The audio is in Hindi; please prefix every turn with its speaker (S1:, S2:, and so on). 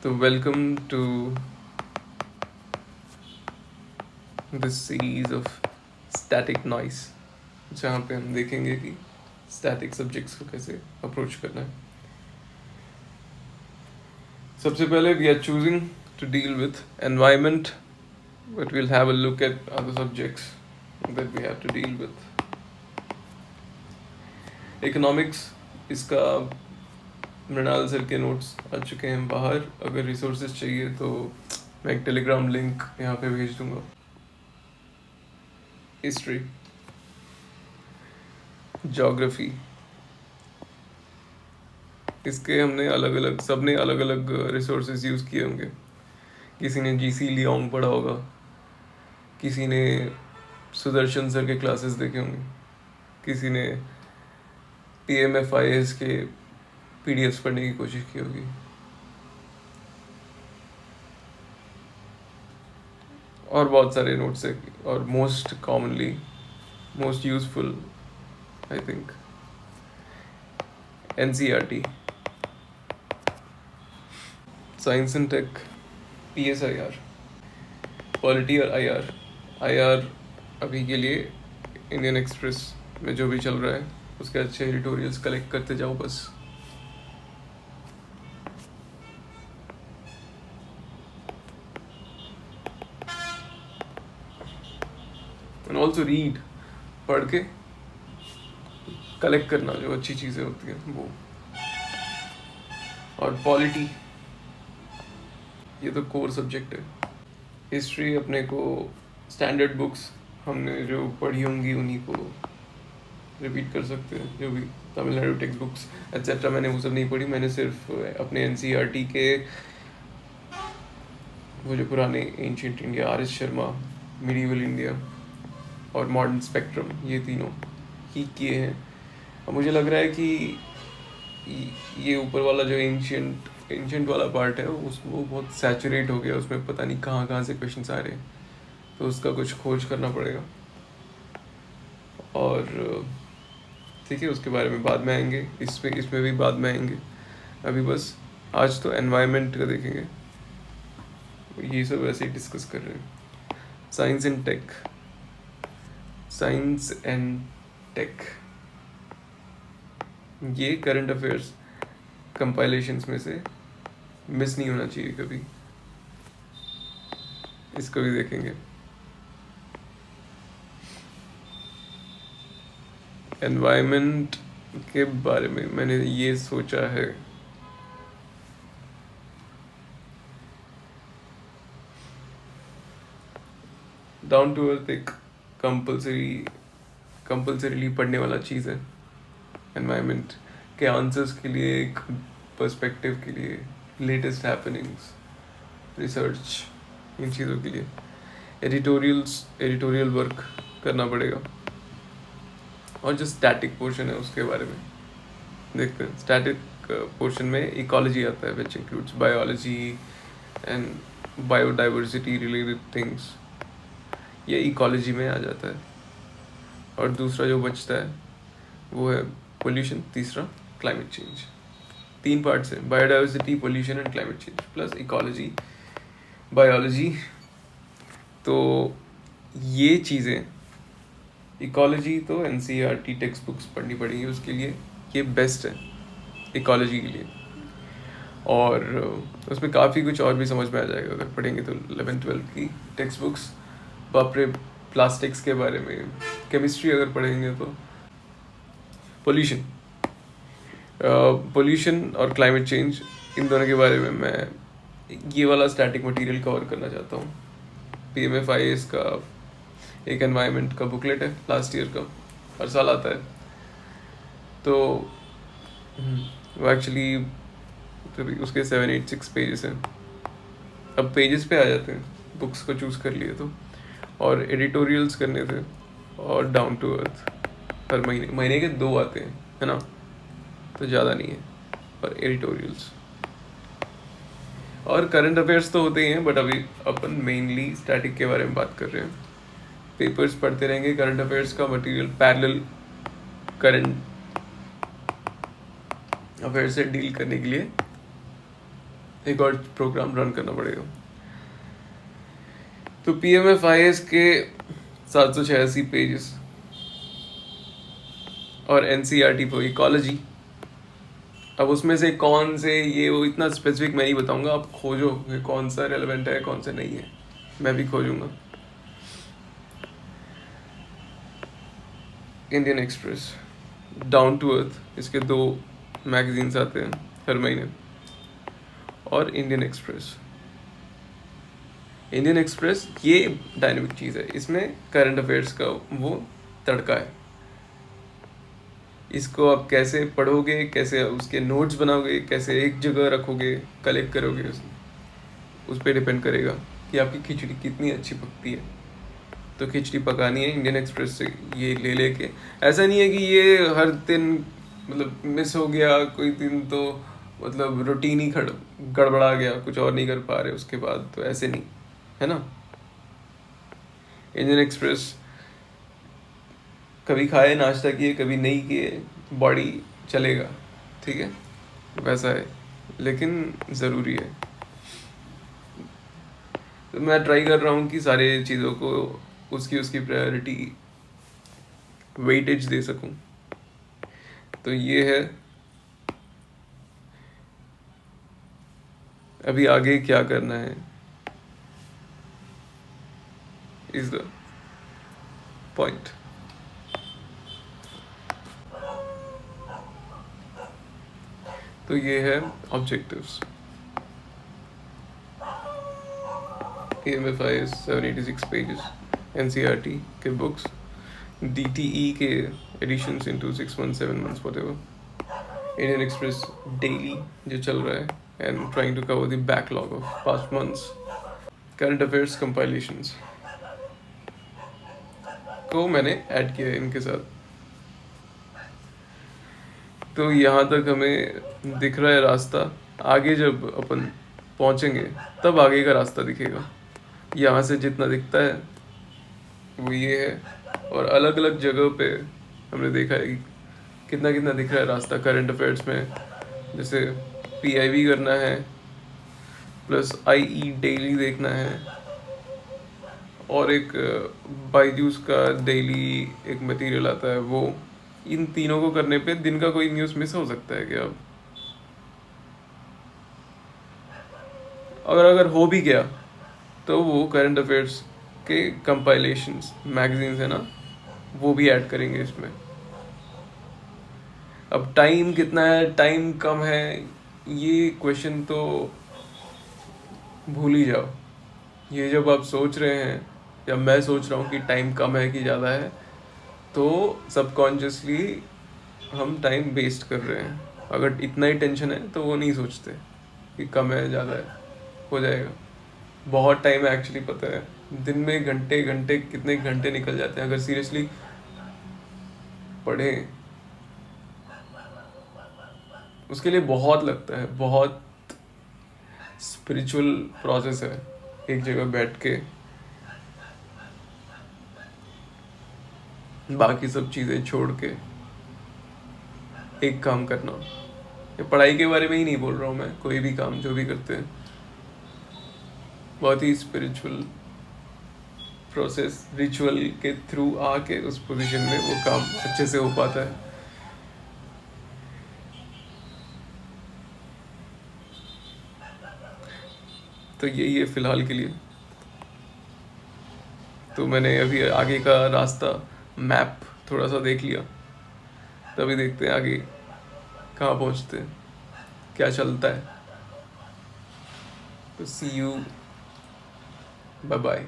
S1: तो welcome to this series of static noise, जहाँ पे हम देखेंगे कि स्टैटिक सब्जेक्ट्स को कैसे अप्रोच करना है। सबसे पहले we are choosing to deal with environment, but we'll have a look at other subjects that we have to deal with. Economics, इसका मृणाल सर के नोट्स आ चुके हैं बाहर। अगर रिसोर्सेज चाहिए तो मैं एक टेलीग्राम लिंक यहाँ पे भेज दूंगा। हिस्ट्री, ज्योग्राफी, इसके हमने अलग अलग, सबने अलग अलग रिसोर्सेज यूज़ किए होंगे। किसी ने जीसी लियोंग पढ़ा होगा, किसी ने सुदर्शन सर के क्लासेस देखे होंगे, किसी ने PMFIS के PDFs पढ़ने की कोशिश की होगी। और बहुत सारे नोट्स है, और most commonly most useful I think NCERT, science and tech, PSIR, polity और IR अभी के लिए इंडियन एक्सप्रेस में जो भी चल रहा है उसके अच्छे एडिटोरियल्स कलेक्ट करते जाओ बस। एंड ऑल्सो रीड, पढ़ के कलेक्ट करना जो अच्छी चीज़ें होती हैं वो। और पॉलिटी, ये तो कोर सब्जेक्ट है। हिस्ट्री अपने को स्टैंडर्ड बुक्स हमने जो पढ़ी होंगी उन्हीं को रिपीट कर सकते हैं। जो भी तमिलनाडु टेक्स्ट बुक्स एट्सेट्रा मैंने वो सब नहीं पढ़ी। मैंने सिर्फ अपने NCERT के वो जो पुराने ancient India, RS Sharma, medieval India और मॉडर्न स्पेक्ट्रम, ये तीनों ही किए हैं। अब मुझे लग रहा है कि ये ऊपर वाला जो एंशिएंट वाला पार्ट है वो बहुत सैचुरेट हो गया, उसमें पता नहीं कहाँ कहाँ से क्वेश्चंस आ रहे हैं, तो उसका कुछ खोज करना पड़ेगा। और ठीक है, उसके बारे में बाद में आएंगे, इसमें भी बाद में आएंगे। अभी बस आज तो एनवायरनमेंट का देखेंगे, ये सब ऐसे ही डिस्कस कर रहे हैं। Science and tech, science and tech, ये करंट अफेयर्स कंपाइलेशंस में से मिस नहीं होना चाहिए कभी, इसको भी देखेंगे। एनवायरनमेंट के बारे में मैंने ये सोचा है डाउन टू अर्थ एक कंपल्सरीली पढ़ने वाला चीज़ है। एनवायरनमेंट के आंसर्स के लिए, एक पर्सपेक्टिव के लिए, लेटेस्ट हैपनिंग्स, रिसर्च, इन चीज़ों के लिए एडिटोरियल वर्क करना पड़ेगा। और जो स्टैटिक पोर्शन है उसके बारे में देखते हैं। स्टैटिक पोर्शन में इकोलॉजी आता है, which includes biology and biodiversity related things, ये इकोलॉजी में आ जाता है। और दूसरा जो बचता है वो है पोल्यूशन, तीसरा क्लाइमेट चेंज। 3 पार्ट्स हैं, biodiversity, pollution and climate change, plus ecology, biology. तो ये चीज़ें, इकोलॉजी तो NCERT टेक्स्ट बुक्स पढ़नी पड़ेगी उसके लिए, ये बेस्ट है इकोलॉजी के लिए। और उसमें काफ़ी कुछ और भी समझ में आ जाएगा अगर पढ़ेंगे तो। 11th-12th की टेक्स्ट बुक्स, बापरे, प्लास्टिक्स के बारे में, केमिस्ट्री अगर पढ़ेंगे तो, पोल्यूशन और क्लाइमेट चेंज, इन दोनों के बारे में मैं ये वाला स्टैटिक मटेरियल कवर करना चाहता हूँ। PMFIS का एक एनवायरनमेंट का बुकलेट है लास्ट ईयर का, हर साल आता है। तो वो एक्चुअली उसके 786 पेजेस हैं। अब पेजेस पे आ जाते हैं, बुक्स को चूज़ कर लिए तो। और एडिटोरियल्स करने थे, और डाउन टू अर्थ हर महीने के 2 आते हैं, है ना, तो ज़्यादा नहीं है। और एडिटोरियल्स और करंट अफेयर्स तो होते ही हैं, बट अभी अपन मेनली स्टैटिक के बारे में बात कर रहे हैं। पेपर्स पढ़ते रहेंगे, करंट अफेयर्स का मटेरियल पैरेलल करंट अफेयर से डील करने के लिए एक और प्रोग्राम रन करना पड़ेगा। तो PMFIS के 786 पेजेस और NCERT फॉर इकोलॉजी। अब उसमें से कौन से, ये वो इतना स्पेसिफिक मैं नहीं बताऊंगा, आप खोजो कि कौन सा रेलेवेंट है कौन सा नहीं है, मैं भी खोजूंगा। Indian Express, down to earth, इसके 2 मैगजीन्स आते हैं हर महीने, और इंडियन एक्सप्रेस। इंडियन एक्सप्रेस ये डायनेमिक चीज़ है, इसमें करंट अफेयर्स का वो तड़का है। इसको आप कैसे पढ़ोगे, कैसे उसके नोट्स बनाओगे, कैसे एक जगह रखोगे, कलेक्ट करोगे, उस पर डिपेंड करेगा कि आपकी खिचड़ी कितनी अच्छी पकती है। तो खिचड़ी पकानी है इंडियन एक्सप्रेस से ये ले लेके। ऐसा नहीं है कि ये हर दिन मतलब मिस हो गया कोई दिन, तो मतलब रूटीन ही गड़बड़ा गया, कुछ और नहीं कर पा रहे उसके बाद, तो ऐसे नहीं है ना। इंडियन एक्सप्रेस कभी खाए, नाश्ता किए, कभी नहीं किए, बॉडी चलेगा, ठीक है, वैसा है, लेकिन ज़रूरी है। तो मैं ट्राई कर रहा हूँ कि सारे चीज़ों को उसकी प्रायोरिटी वेटेज दे सकूँ। तो ये है, अभी आगे क्या करना है इज द पॉइंट। तो ये है ऑब्जेक्टिव्स। PMFIS 786 पेजेस, NCERT के बुक्स, DTE के editions into 6 months 7 months whatever, Indian Express daily जो चल रहा है, and trying to cover the backlog of past months, current affairs compilations को मैंने ऐड किया है इनके साथ। तो यहाँ तक हमें दिख रहा है रास्ता, आगे जब अपन पहुँचेंगे तब आगे का रास्ता दिखेगा। यहाँ से जितना दिखता है वो ये है, और अलग अलग जगह पे हमने देखा है कि कितना कितना दिख रहा है रास्ता करंट अफेयर्स में। जैसे PIB करना है, प्लस IE डेली देखना है, और एक बायजूस का डेली एक मटेरियल आता है वो। इन तीनों को करने पे दिन का कोई न्यूज़ मिस हो सकता है क्या? अगर हो भी गया तो वो करंट अफेयर्स के कंपाइलेशंस मैगजीन्स है ना, वो भी ऐड करेंगे इसमें। अब टाइम कितना है, टाइम कम है, ये क्वेश्चन तो भूल ही जाओ। ये जब आप सोच रहे हैं, या मैं सोच रहा हूँ कि टाइम कम है कि ज़्यादा है, तो सबकॉन्शियसली हम टाइम वेस्ट कर रहे हैं। अगर इतना ही टेंशन है तो वो नहीं सोचते कि कम है ज़्यादा है, हो जाएगा। बहुत टाइम है एक्चुअली, पता है दिन में घंटे घंटे कितने घंटे निकल जाते हैं अगर सीरियसली पढ़ें। उसके लिए बहुत लगता है, बहुत स्पिरिचुअल प्रोसेस है एक जगह बैठ के बाकी सब चीज़ें छोड़ के एक काम करना। ये पढ़ाई के बारे में ही नहीं बोल रहा हूँ मैं, कोई भी काम जो भी करते हैं, बहुत ही स्पिरिचुअल प्रोसेस, रिचुअल के थ्रू आके उस पोजीशन में वो काम अच्छे से हो पाता है। तो यही है फिलहाल के लिए। तो मैंने अभी आगे का रास्ता मैप थोड़ा सा देख लिया, तभी देखते हैं आगे कहाँ पहुँचते हैं, क्या चलता है। तो सी यू, बाय बाय।